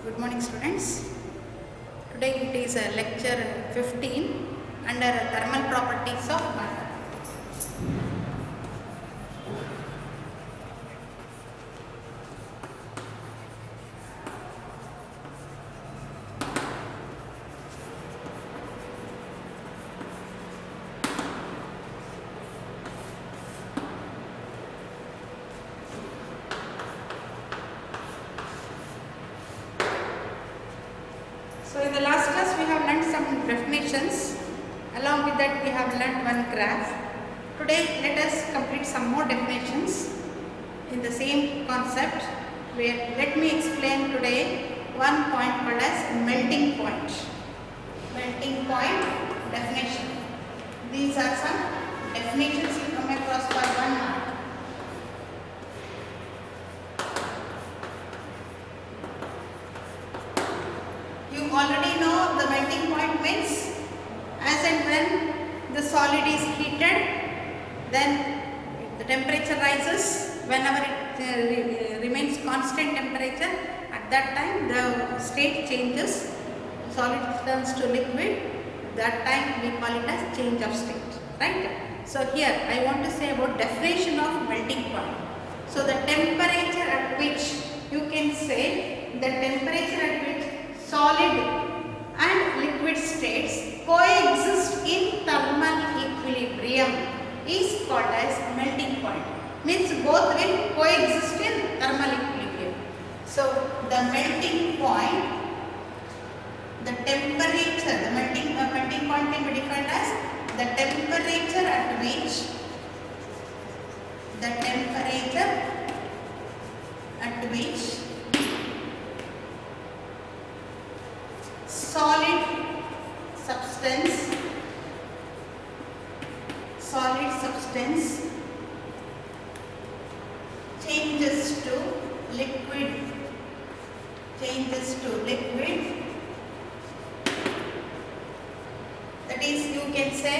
Good morning, students. Today it is lecture 15 under thermal properties of matter. So in the last class we have learned some definitions. Along with that we have learned one graph. Today let us complete some more definitions in the same concept. Let me explain today one point called as melting point. Melting point definition. These are some definitions you come across for 1 mark. You already know the melting point means as and when the solid is heated, then the temperature rises. Whenever it remains constant temperature, at that time the state changes, solid turns to liquid. That time we call it as change of state, right? So here I want to say about definition of melting point. So the temperature at which you can say the temperature at which solid and liquid states coexist in thermal equilibrium is called as melting point. Means both will coexist in thermal equilibrium. So the melting point, the temperature, the melting point can be defined as the temperature at which solid substance changes to liquid, that is, you can say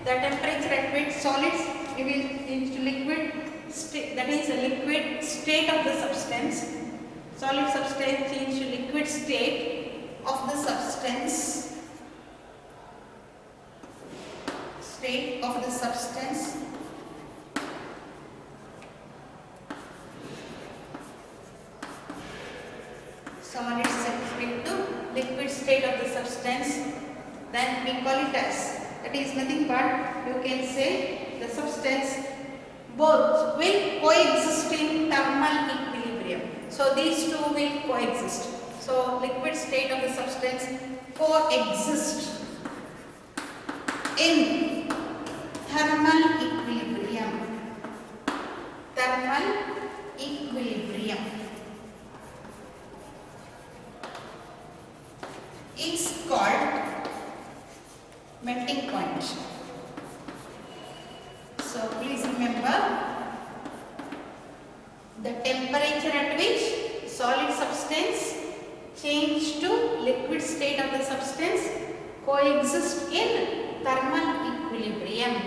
the temperature at which solids will change to liquid, that is a liquid state of the substance. Solid substance change to liquid state of the substance. Solid substance to liquid state of the substance, then we call it as, that is nothing but you can say the substance both will coexist in thermal equilibrium. So these two will coexist. So liquid state of the substance coexist in thermal equilibrium. Is called melting point. So please remember, the temperature at which solid substance change to liquid state of the substance coexist in thermal equilibrium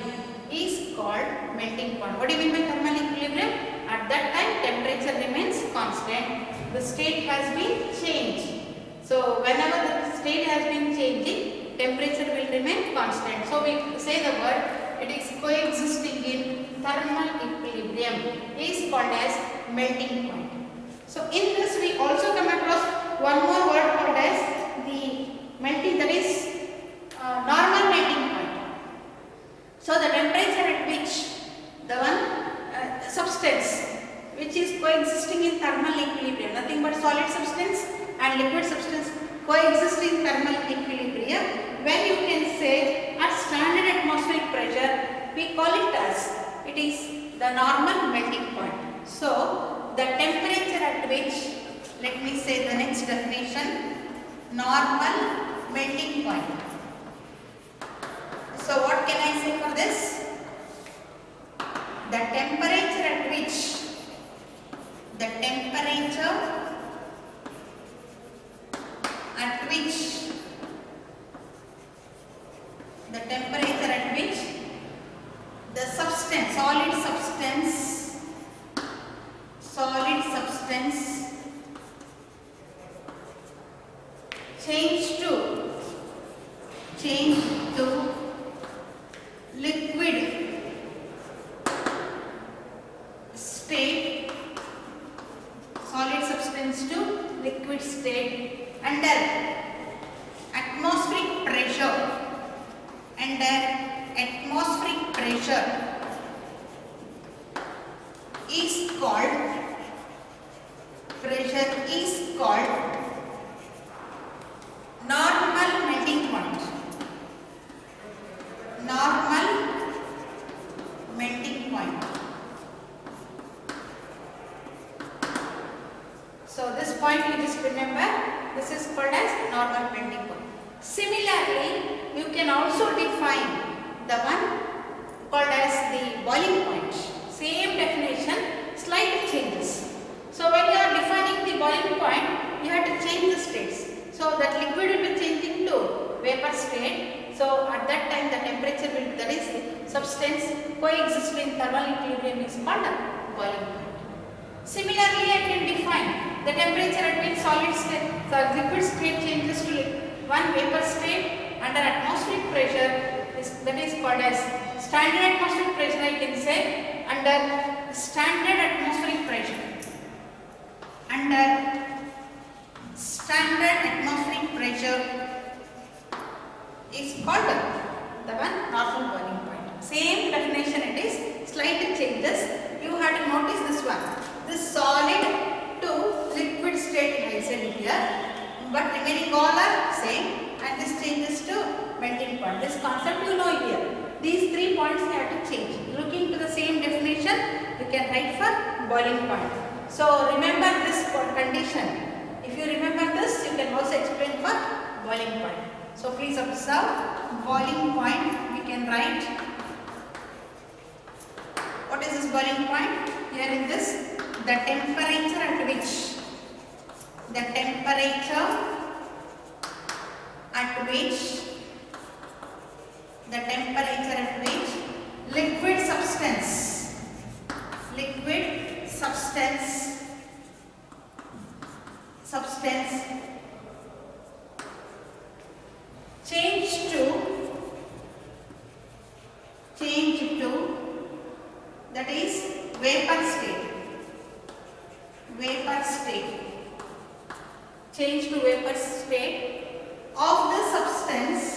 is called melting point. What do you mean by thermal equilibrium? At that time temperature remains constant, the state has been changed. So whenever the state has been changing, temperature will remain constant. So we say the word, it is coexisting in thermal equilibrium is called as melting point. So in this we also come across one more word called as the melting, that is normal melting point. So the temperature at which the one substance which is coexisting in thermal equilibrium, nothing but solid substance and liquid substance coexist in thermal equilibrium, when you can say at standard atmospheric pressure, we call it as, it is the normal melting point. So the temperature at which, let me say the next definition, normal melting point. So what can I say for this? The temperature at which the substance, solid substance liquid state under atmospheric pressure. Under atmospheric pressure is called normal melting point. Normal melting point. So this point you just remember, this is called as normal melting point. Similarly, you can also define the one called as the boiling point. Same definition, slight changes. So when you are defining the boiling point, you have to change the states. So that liquid will be changing to vapor state. So at that time the temperature will, that is substance coexisting in thermal equilibrium, is called boiling point. Similarly, I can define the temperature at which solid state, so liquid state changes to one vapor state under atmospheric pressure, that is called as standard atmospheric pressure. I can say under standard atmospheric pressure. Under standard atmospheric pressure is called the one normal boiling point. Same definition it is, slight changes. You have to notice this one. This solid to liquid state I said here, but remaining all are same, and this changes to melting point. This concept you know here. These 3 points you have to change. Looking to the same definition, you can write for boiling point. So remember this condition. If you remember this, you can also explain for boiling point. So please observe, boiling point we can write. What is this boiling point? Here in this, the temperature at which liquid substance change to that is vapor state. Change to vapor state of the substance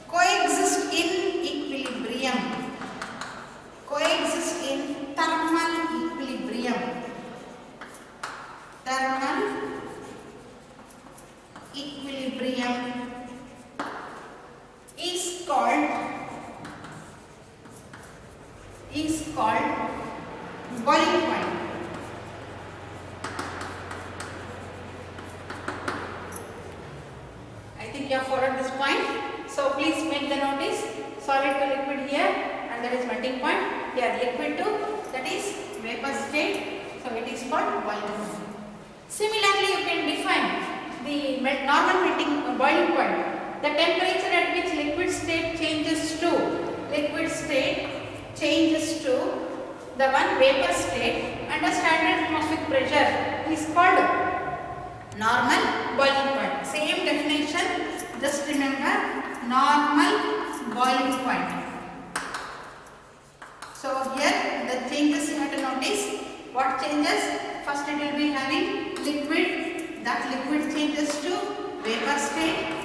coexist in equilibrium, coexist in thermal equilibrium. Thermal equilibrium is called boiling point. I think you have followed this point. So please make the notice, solid to liquid here, and that is melting point. Here liquid to, that is vapor state. So it is called boiling point. Similarly, you can define the normal boiling point. The temperature at which liquid state changes to the one vapor state under standard atmospheric pressure is called normal boiling point. Same definition, just remember, normal boiling point. So here the changes you have to notice. What changes? First it will be having liquid, that liquid changes to vapor state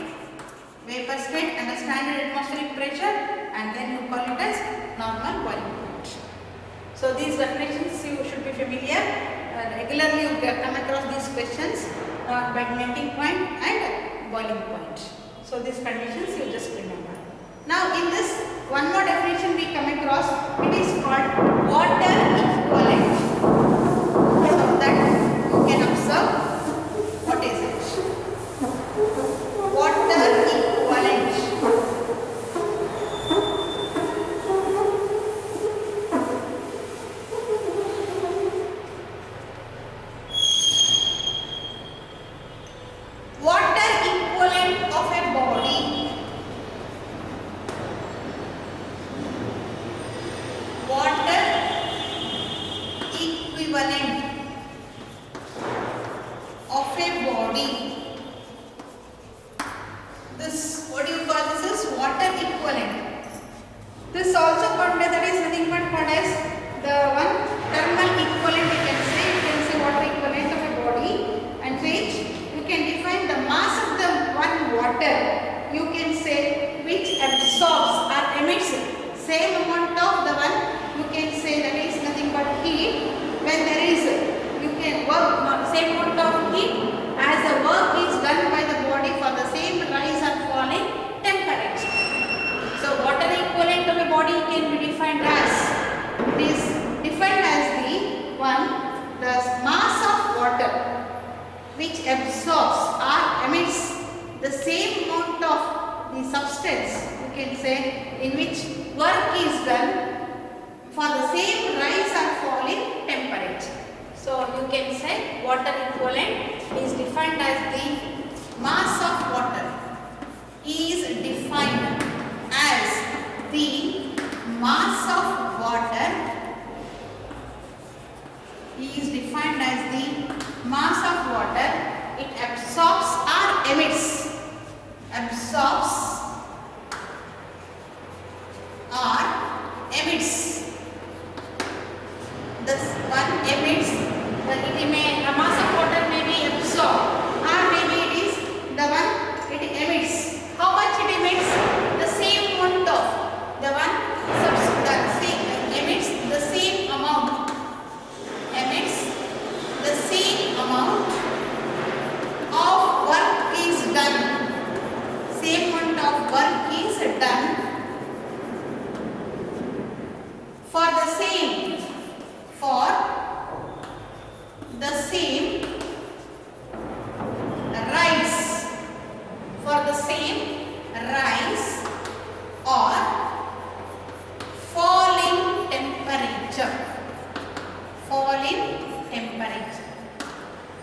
under standard atmospheric pressure, and then you call it as normal boiling point. So these definitions you should be familiar. Regularly you come across these questions, melting point and boiling point. So these conditions you just remember. Now in this, one more definition we come across, it is called water equivalent. So that you can observe, what is it? Water equivalent. Water equivalent of a body. Water equivalent of a body. This, what do you call this, is water equivalent. water, you can say, which absorbs or emits same amount of the one, you can say that is nothing but heat. When there is, you can work same amount of heat as the work is done by the body for the same rise or falling temperature. So water equivalent of a body can be defined as, it is defined as the one, the mass of water which absorbs or emits the same amount of the substance, you can say, in which work is done for the same rise or falling temperature. So you can say water equivalent is defined as the mass of water is defined as the mass of water is defined as the mass of water it absorbs or emits, absorbs or emits. This one emits, a mass of water may be absorbed or maybe it is the one it emits. How much it emits? The same amount of the one emits the same amount, emits the same amount of work is done, same amount of work is done for the same rise, for the same rise or falling temperature, falling temperature.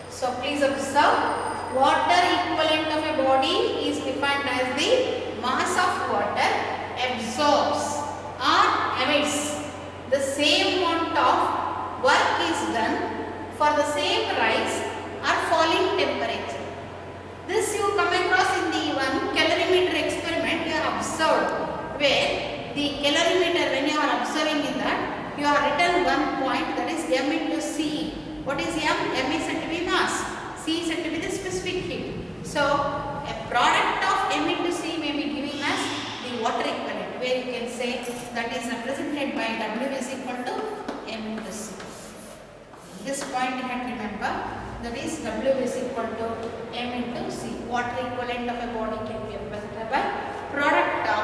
So please observe, water equivalent of a body is defined as the mass of water absorbs or emits the same amount of work is done for the same rise or falling temperature. This you come across in the one calorimeter experiment you are observed, where the calorimeter, when you are observing in that, you are written one point, that is M into C. What is M? M is said to be mass, C is said to be the specific heat. So a product of M into C may be giving us the water equivalent, where you can say that is represented by W is equal to M into C. This point you have to remember, that is W is equal to M into C. Water equivalent of a body can be represented by product of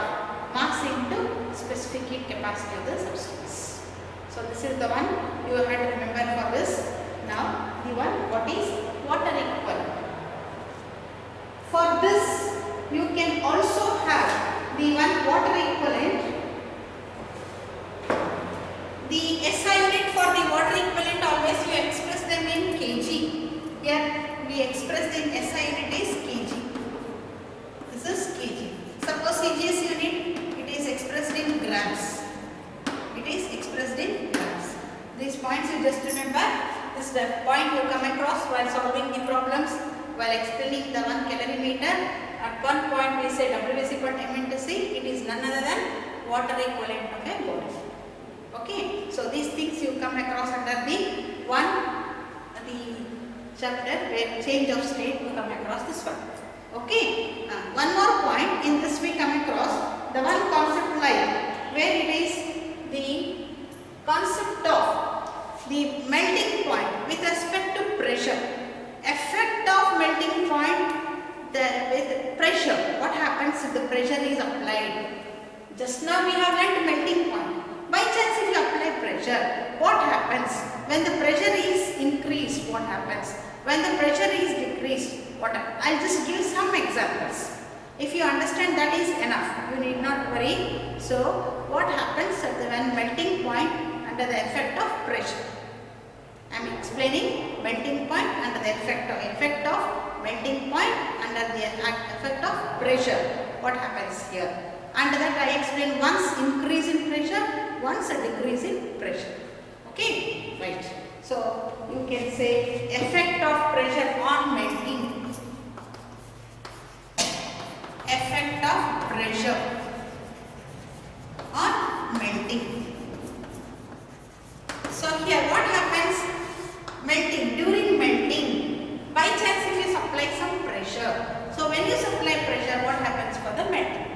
mass into specific heat capacity of the substance. So this is the one you have to remember for this. Now the one, what is water equivalent? For this you can also have the one water equivalent. The SI unit for the water equivalent, always you express them in kg. Here we express the SI unit is kg. This is kg. Suppose CGS unit, it is expressed in grams. It is expressed in grams. These points you just remember. This is the point you come across while solving the problems, while explaining the one calorimeter. At one point we say W is equal to M into C. It is none other than water equivalent of a body. Okay, so these things you come across under the chapter where change of state you come across this one. Okay, one more point in this we come across the one concept like where it is the concept of the melting point with respect to pressure. Effect of melting point with pressure. What happens if the pressure is applied? Just now we have learned melting point. By chance if you apply pressure, what happens? When the pressure is increased, what happens? When the pressure is decreased, what happens? I'll just give some examples. If you understand, that is enough. You need not worry. So what happens at the when melting point under the effect of pressure? I am explaining melting point under the effect of melting point under the effect of pressure. What happens here? Under that I explain once increase in pressure, once a decrease in pressure. Okay, right. So you can say effect of pressure on melting. Effect of pressure on melting. So here what happens? Melting, during melting, by chance if you supply some pressure. So when you supply pressure, what the melting.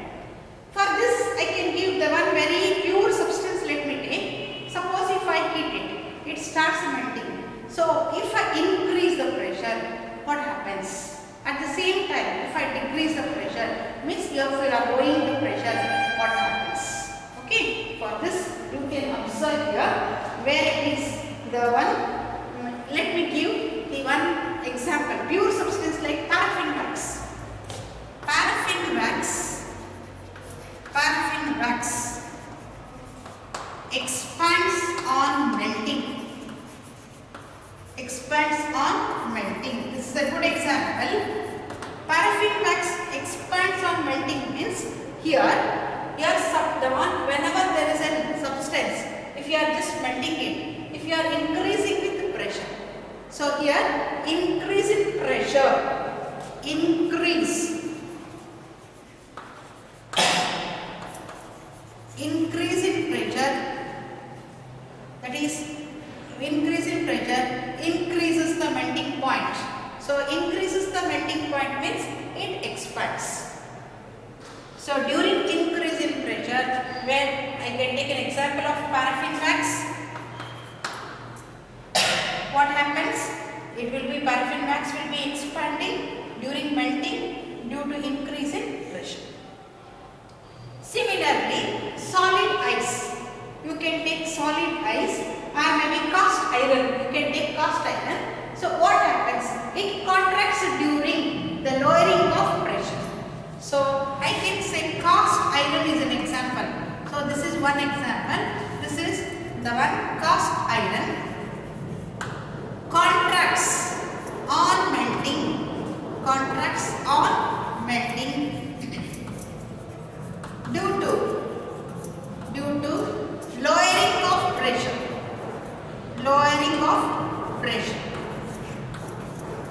For this, I can give the one very pure substance. Let me take. Suppose if I heat it, it starts melting. So if I increase the pressure, what happens? At the same time, if I decrease the pressure, means if you are lowering the pressure, what happens? Okay. For this, you can observe here where it is the one. Let me give the one example. Pure substance like paraffin wax. Paraffin wax expands on melting. Expands on melting. This is a good example. Paraffin wax expands on melting means here the one whenever there is a substance, if you are just melting it, if you are increasing with the pressure. So here increase in pressure, increase in pressure, that is increase in pressure increases the melting point. So increases the melting point means it expands. So during increase in pressure, where I can take an example of paraffin wax, what happens? It will be paraffin wax will be expanding during melting due to increase in pressure. Similarly, solid ice. You can take solid ice or maybe cast iron. You can take cast iron. So what happens? It contracts during the lowering of pressure. So I can say cast iron is an example. So this is one example. This is the one cast iron. Contracts on melting. Contracts on melting due to lowering of pressure. Lowering of pressure.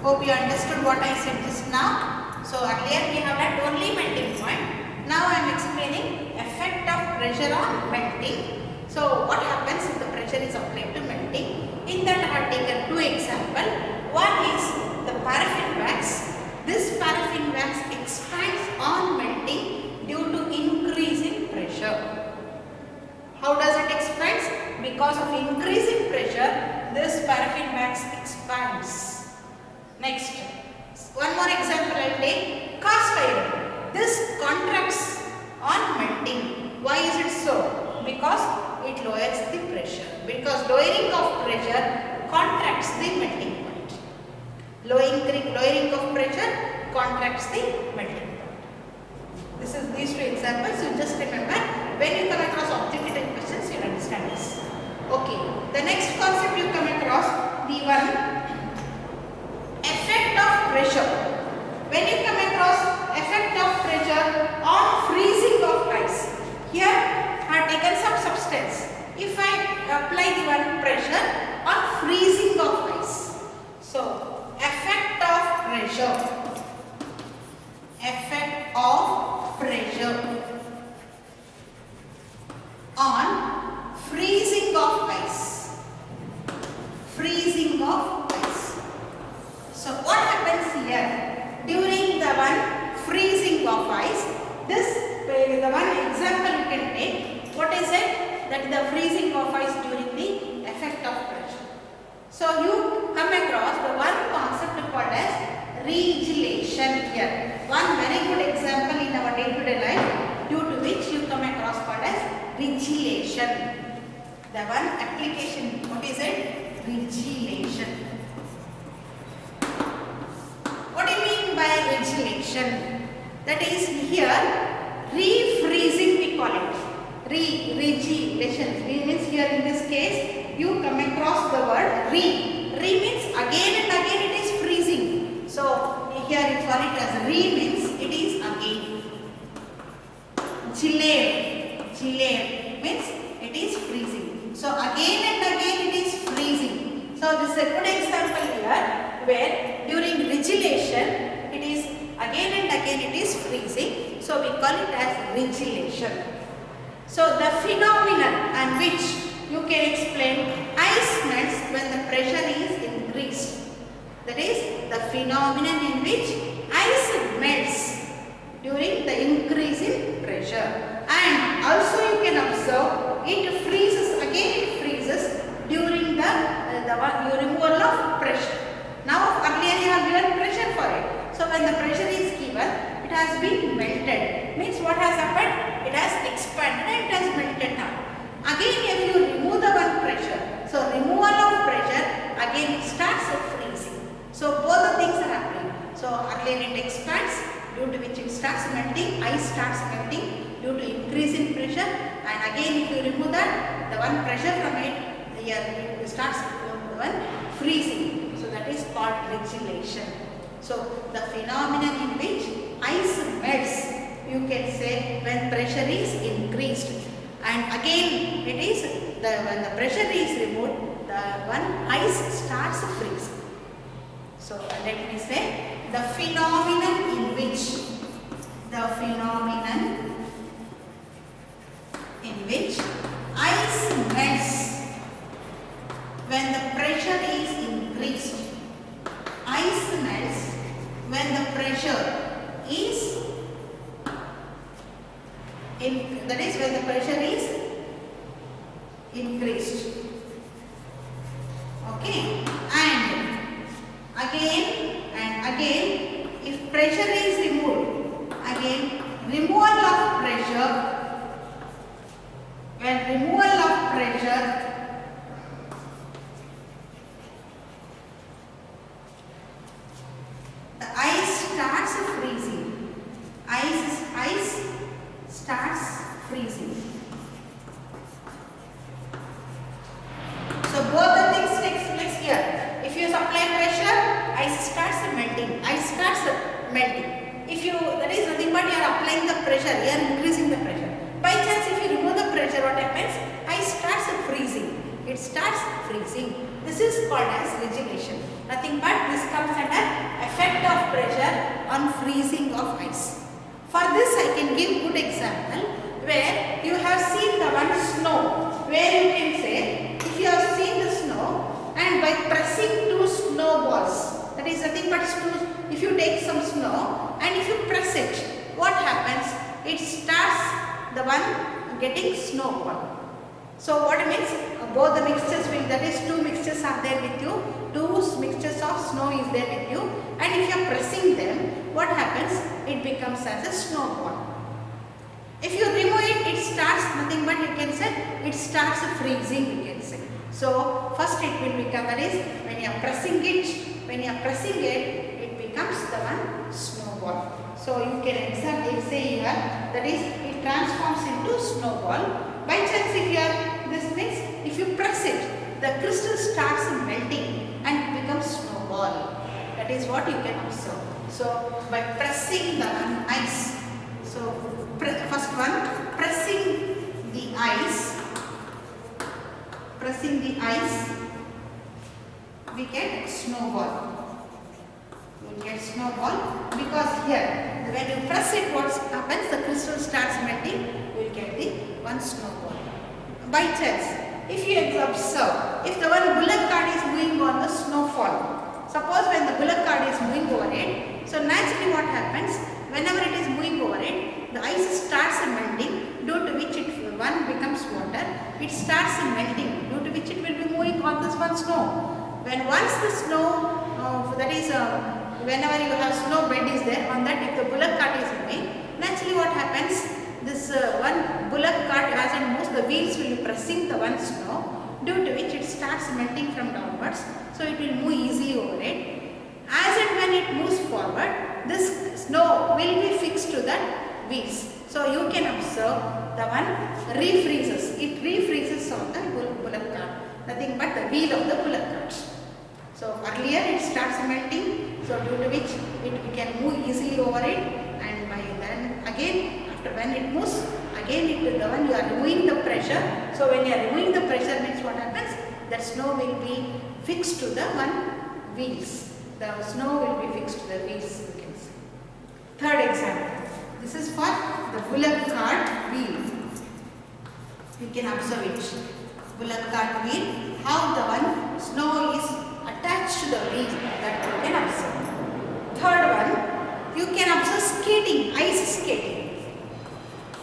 Hope you understood what I said just now. So earlier we have had only melting point. Now I am explaining effect of pressure on melting. So what happens if the pressure is applied to melting? In that I have taken two examples. One is the paraffin wax. This paraffin wax expands on melting due to increase in pressure. How does it expand? Because of increase in pressure, this paraffin wax expands. Next, one more example I will take. Cast iron. This contracts on melting. Why is it so? Because it lowers the pressure. Because lowering of pressure contracts the melting point. Lowering of pressure contracts the melting point. This is these two examples. You just remember, when you come across objective type questions, you understand this. Okay. The next concept you come across, the one effect of pressure. When you come across effect of pressure on freezing of ice, here I have taken some substance. If I apply the one pressure on freezing of ice, so effect of pressure on freezing of ice. Freezing of ice. So what happens here? During the one freezing of ice, the one example you can take. What is it? That is the freezing of ice during the effect of pressure. So you come across the one concept called as regelation here. One very good example in our day-to-day life, due to which you come across called as regelation. The one application, what is it? Regelation. What do you mean by regelation? That is here refreezing we call it. Regelation. Means here in this case you come across the word re. Re means again and again it is freezing. So here you call it as re means it is again. Gelare means it is freezing. So again and again it is freezing. So this is a good example here where during regelation it is again and again it is freezing. So we call it as regelation. So the phenomenon on which you can explain ice melts when the pressure is increased. That is the phenomenon in which ice melts during the increase river, it has been melted. Means what has happened? It has expanded and it has melted down. Again, if you remove the one pressure, so removal of pressure, again it starts freezing. So both the things are happening. So earlier it expands, due to which it starts melting, ice starts melting due to increase in pressure, and again if you remove that, the one pressure from it, here it starts the one freezing. So that is called rechelation. So the phenomenon in which ice melts, you can say when pressure is increased, and again it is when the pressure is removed, the one ice starts freezing. So let me say the phenomenon in which ice melts when the pressure is increased. Ice melts when the pressure is that is when the pressure is increased. Okay, and again if pressure is removed, again removal of pressure, when removal of pressure, the ice starts freezing. Ice starts freezing. So both the things takes place here. If you supply pressure, ice starts melting. If you, that is nothing but you are applying the pressure, you are increasing the pressure. By chance, if you remove the pressure, what happens? Ice starts freezing. It starts freezing. This is called as rechelation. Nothing but this comes under effect of pressure on freezing of ice. For this, I can give good example where you have seen the one snow, where you can say, if you have seen the snow and by pressing two snowballs, that is nothing but if you take some snow and if you press it, what happens? It starts the one getting snowball. So what it means? Both the mixtures will, that is two mixtures are there with you, two mixtures of snow is there with you, and if you are pressing them, what happens? It becomes as a snowball. If you remove it, it starts nothing but you can say, it starts freezing, you can say. So first it will become, that is when you are pressing it, it becomes the one snowball. So you can exactly say here, that is it transforms into snowball. By chance if you are, this means if you press it, the crystal starts melting and it becomes snowball. That is what you can observe. So by pressing the ice, so first one, pressing the ice, we get snowball. You will get snowball because here when you press it, what happens? The crystal starts melting. You will get the one snowball. By chance, if you observe, if the one bullock cart is moving on the snowfall, suppose when the bullock cart is moving over it, so naturally what happens? Whenever it is moving over it, the ice starts melting, due to which one becomes water. It starts melting, due to which it will be moving on this one snow. When once the snow, that is whenever you have snow bed is there, on that if the bullock cart is moving, naturally what happens? This one bullock cart as it moves, the wheels will be pressing the one snow, due to which it starts melting from downwards. So it will move easily over it. As and when it moves forward, this snow will be fixed to the wheels. So you can observe the one refreezes. It refreezes on the bullock cart. Nothing but the wheel of the bullock cart. So earlier it starts melting, so due to which it can move easily over it, and by then again after when it moves, again the one you are removing the pressure. So when you are removing the pressure means what happens? That snow will be fixed to the one wheels. The snow will be fixed to the wheels, you can see. Third example. This is for the bullock cart wheel. You can observe it. Bullock cart wheel, how the one snow is attached to the wheel, that you can observe. Third one, you can observe skating, ice skating.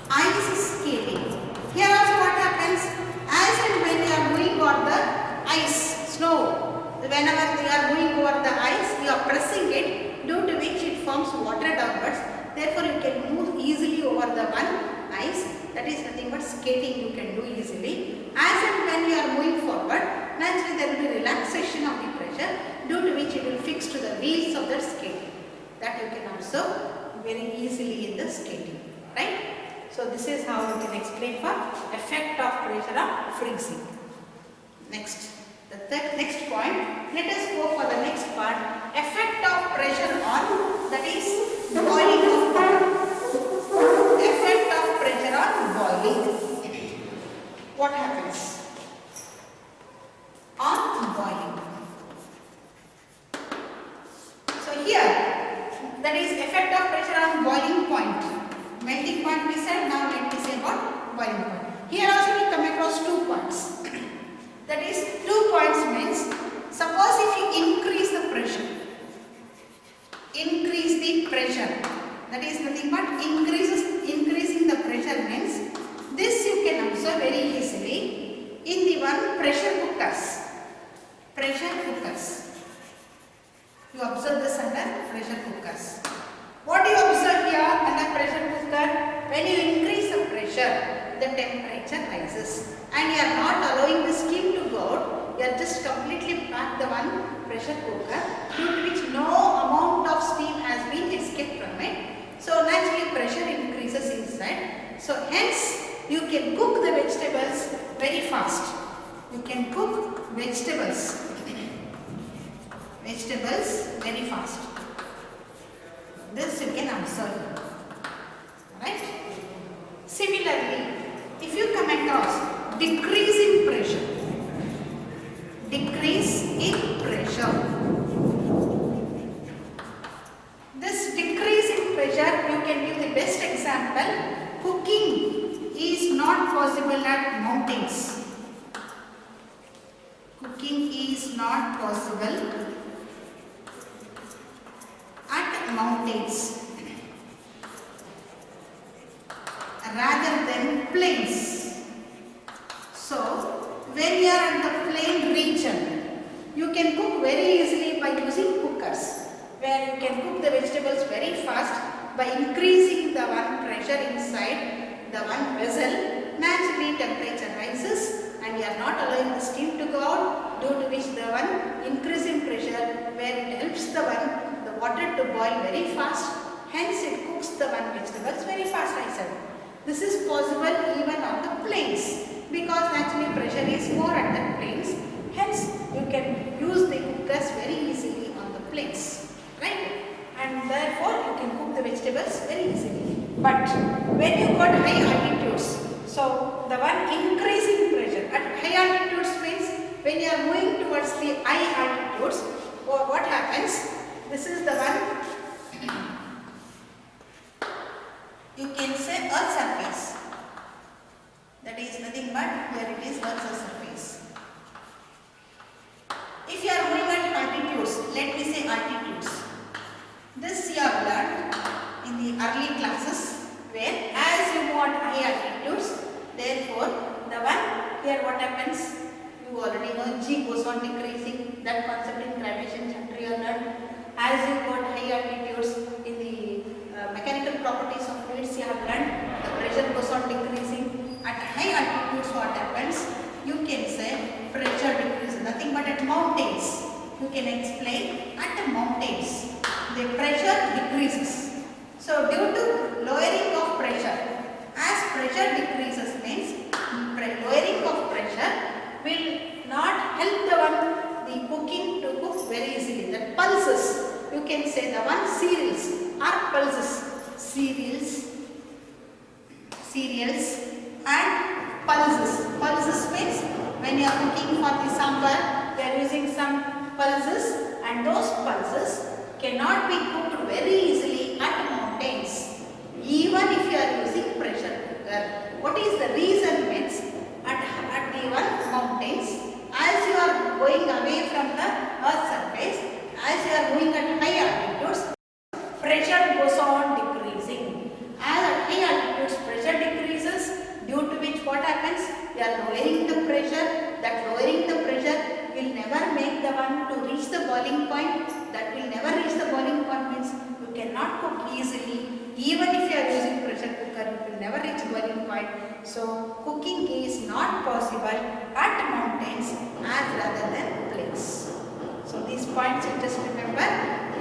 Ice skating. Here also what happens? As and when you are moving over the ice, snow, whenever you are moving over the ice, you are pressing it, due to which it forms water downwards. for the one ice, that is nothing but skating you can do easily. As and when you are moving forward, naturally there will be relaxation of the pressure, due to which it will fix to the wheels of the skating. That you can observe very easily in the skating, right? So this is how we can explain for effect of pressure on freezing. Next, next point, let us go for the next part, effect of pressure on, that is boiling of water. Effect of pressure on boiling. What happens on boiling? So here, that is effect of pressure on boiling point. Melting point we said, now let me say about boiling point. Here also we come across 2 points. That is 2 points means, suppose if you increase the pressure, that is nothing but increasing the pressure means, this you can observe very easily in the one pressure cookers. You observe this under pressure cookers. What do you observe here under pressure cooker? When you increase the pressure, the temperature rises and you are not allowing the steam to go out. You are just completely packed the one pressure cooker, due to which no amount of steam has been escaped from it. So naturally pressure increases inside. So hence you can cook the vegetables very fast. You can cook vegetables very fast. This you can observe, right? Similarly, if you come across decrease in pressure, this decrease in pressure, you can give the best example. Cooking is not possible at mountains. Cooking is not possible at mountains rather than plains. So when you are in the plain region, you can cook very easily by using cookers, where you can cook the vegetables very fast by increasing the one pressure inside the one vessel. Naturally temperature rises and you are not allowing the steam to go out, due to which the one increase in pressure, where it helps the water to boil very fast. Hence it cooks the one vegetables very fast, I said. This is possible even on the plains, because naturally pressure is more at the plains. Hence you can use the cookers very easily on the plains, right? And therefore you can cook the vegetables very easily. But when you got high altitudes, so the one increasing pressure at high altitudes means, when you are moving towards the high altitudes, what happens? This is the one, you can say earth surface. That is nothing but, here it is earth's surface. If you are moving at altitudes, let me say altitudes. This you have learned in the early classes, where as you move at high altitudes, therefore the one here what happens, you already know G goes on decreasing. That concept in gravitation chapter you have learned. As you got high altitudes, in the mechanical properties of fluids you have learned, the pressure goes on decreasing. At high altitudes what happens, you can say pressure decreases, nothing but at mountains. You can explain at the mountains the pressure decreases. So due to lowering of pressure, as pressure decreases means lowering of pressure will not help the cooking to cook very easily. The pulses, you can say the one cereals or pulses, cereals and pulses. Pulses means when you are cooking for the sambar, they are using some pulses, and those pulses cannot be cooked very easily at mountains, even if you are using pressure cooker. What is the reason means, at the one mountains, as you are going away from the earth's surface, as you are going at high altitudes, pressure goes on decreasing. As at high altitudes pressure decreases, due to which what happens, you are lowering the pressure. That lowering the pressure will never make the one to reach the boiling point. That will never reach the boiling point means you cannot cook easily. Even if you are using pressure cooker, you liquefied. So cooking is not possible at mountains as rather than plains. So these points you just remember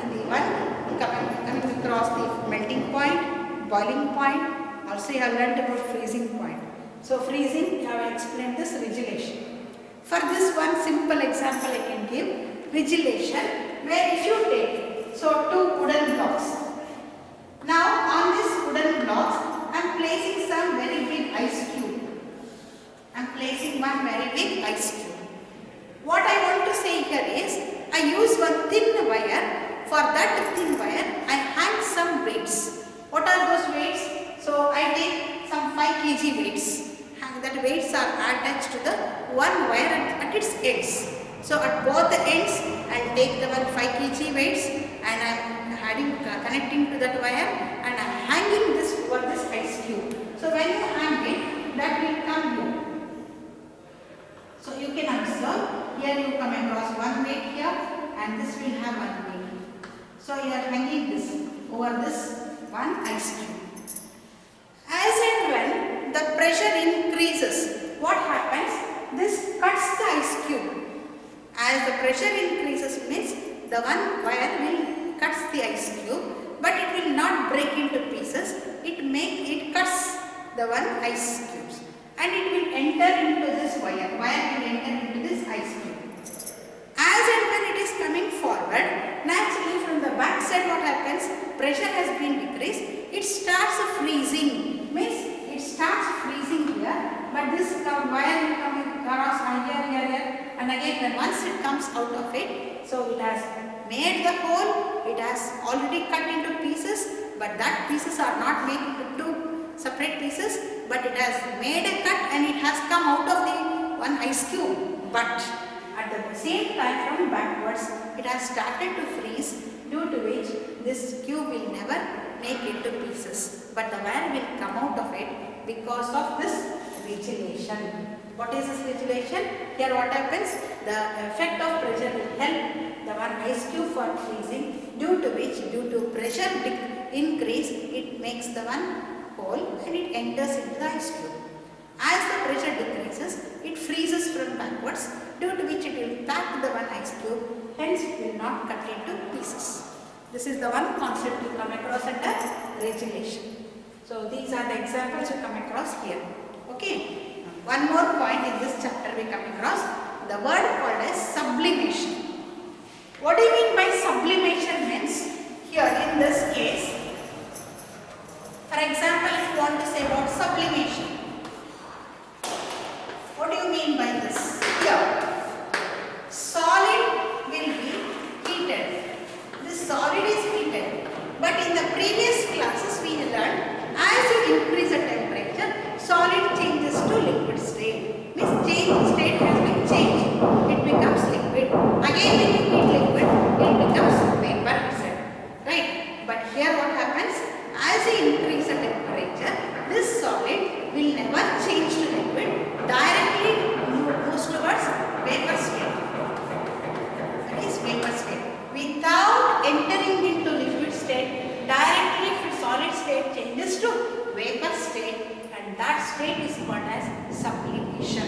in the one coming across the melting point, boiling point. Also you have learnt about freezing point. So freezing, you have explained this rigidation. For this one simple example I can give, rigidation, where if you take, so two wooden blocks. Now on this wooden blocks, I am placing some very big ice cube. I am placing one very big ice cube. What I want to say here is, I use one thin wire. For that thin wire, I hang some weights. What are those weights? So I take some 5 kg weights. That weights are attached to the one wire at its ends. So at both the ends, I will take the one 5 kg weights and I am connecting to that wire and I am hanging this over this ice cube. So when you hang it, that will come here. So you can observe, here you come across one weight here and this will have one weight. So you are hanging this over this one ice cube. As and when the pressure increases, what happens? This cuts the ice cube. As the pressure increases means the one wire will cuts the ice cube, but it will not break into pieces. It cuts the one ice cubes and it will enter into this wire. Wire will enter into this ice cube. As and when it is coming forward, naturally from the back side what happens? Pressure has been decreased. It starts freezing. Means it starts freezing here, but this wire will come across here, and again when once it comes out of it, so it has made the hole, it has already cut into pieces, but that pieces are not made into two separate pieces, but it has made a cut and it has come out of the one ice cube. But at the same time from backwards, it has started to freeze, due to which this cube will never make into pieces, but the wire will come out of it because of this rigidation. What is this rigidation? Here what happens? The effect of pressure will help the one ice cube for freezing, due to which, due to pressure increase, it makes the one hole and it enters into the ice cube. As the pressure decreases, it freezes from backwards, due to which it will pack the one ice cube, hence it will not cut into pieces. This is the one concept you come across under rigidation. So these are the examples you come across here. Okay. One more point in this chapter we come across, the word called as sublimation. What do you mean by sublimation means? Here in this case, for example, if you want to say about sublimation, what do you mean by this? Here, solid will be heated. This solid is heated. But in the previous classes we learned, as you increase the temperature, solid changes to liquid state. Means state has been changed. It becomes liquid. Again when you heat liquid, it becomes vapor. Right? But here what happens? As you increase the temperature, this solid will never change to liquid. Directly moves towards vapor state. That is vapor state. Without entering into liquid state, directly from solid state changes to vapor state, and that state is called as sublimation.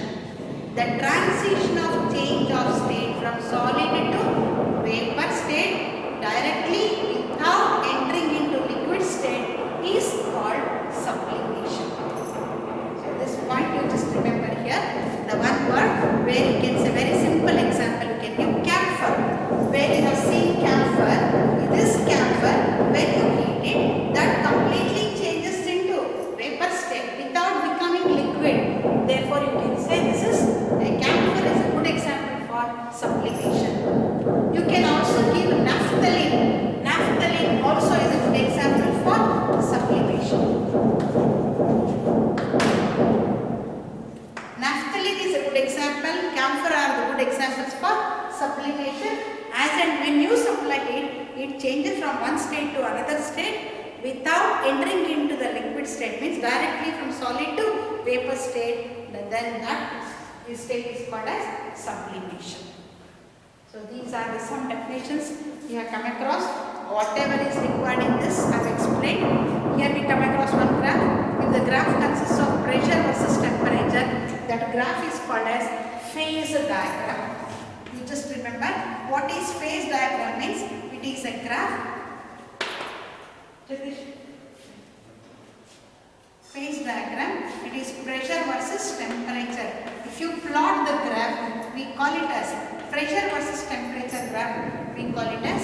The transition of change of state from solid to vapor state directly without entering into liquid state is called sublimation. So this point you just remember here, the one word where you can say very simple example, you can give camphor. Where you have seen camphor, this camphor when you heat it, that completely changes into vapor state without becoming liquid. Therefore you can say this is a camphor is a good example for sublimation. You can also give naphthalene. Naphthalene also is a good example for sublimation. Naphthalene is a good example, camphor are the good examples for sublimation. As and when you supply it, it changes from one state to another state without entering into the liquid state, means directly from solid to vapor state, then that state is called as sublimation. So these are the some definitions you have come across. Whatever is required in this I have explained. Here we come across one graph. If the graph consists of pressure graph is called as phase diagram. You just remember what is phase diagram means. It is a graph. Phase diagram, it is pressure versus temperature. If you plot the graph, we call it as pressure versus temperature graph. We call it as